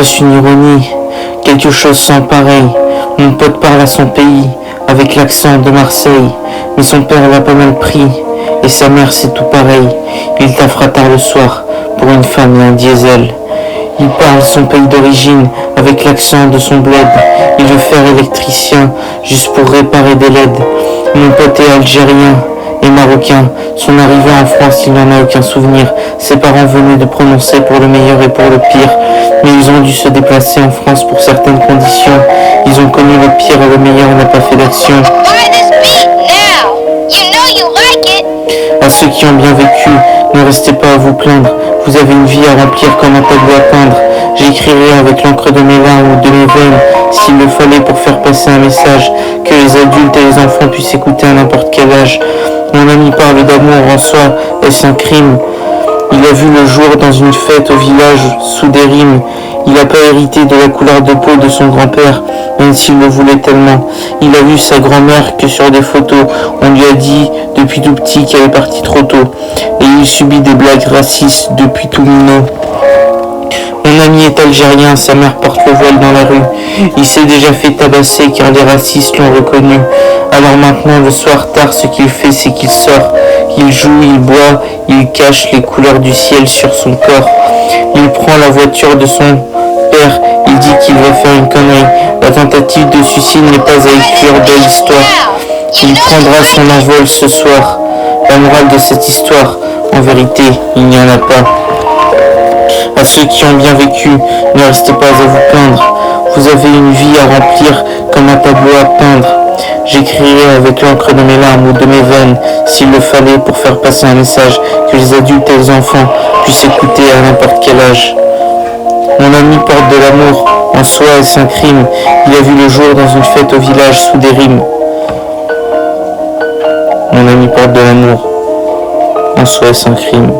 est-ce une ironie? Quelque chose sans pareil. Mon pote parle à son pays, avec l'accent de Marseille. Mais son père l'a pas mal pris, et sa mère c'est tout pareil. Il taffera tard le soir, pour une femme et un diesel. Il parle son pays d'origine, avec l'accent de son bled. Il veut faire électricien, juste pour réparer des LED. Mon pote est algérien et marocain. Son arrivée en France, il n'en a aucun souvenir. Ses parents venaient de prononcer pour le meilleur et pour le pire. Mais ils ont dû se déplacer en France pour certaines conditions. Ils ont connu le pire et le meilleur n'a pas fait d'action. À ceux qui ont bien vécu, ne restez pas à vous plaindre. Vous avez une vie à remplir comme un tableau à peindre. J'écrirai avec l'encre de mes larmes ou de mes veines, s'il le fallait pour faire passer un message, que les adultes et les enfants puissent écouter à n'importe quel âge. Mon ami parle d'amour en soi, est-ce un crime? Il a vu le jour dans une fête au village, sous des rimes. Il n'a pas hérité de la couleur de peau de son grand-père, même s'il le voulait tellement. Il a vu sa grand-mère que sur des photos, on lui a dit depuis tout petit qu'elle est partie trop tôt. Et il subit des blagues racistes depuis tout minot. Mon ami est algérien, sa mère porte le voile dans la rue. Il s'est déjà fait tabasser car les racistes l'ont reconnu. Alors maintenant, le soir tard, ce qu'il fait, c'est qu'il sort. Il joue, il boit, il cache les couleurs du ciel sur son corps. Il prend la voiture de son père, il dit qu'il va faire une connerie. La tentative de suicide n'est pas à écrire de l'histoire. Il prendra son envol ce soir. La morale de cette histoire, en vérité, il n'y en a pas. À ceux qui ont bien vécu, ne restez pas à vous plaindre. Vous avez une vie à remplir comme un tableau à peindre. J'écrirai avec l'encre de mes larmes ou de mes veines, s'il le fallait pour faire passer un message que les adultes et les enfants puissent écouter à n'importe quel âge. Mon ami porte de l'amour, en soi est-ce un crime? Il a vu le jour dans une fête au village sous des rimes. Mon ami porte de l'amour, en soi est-ce un crime?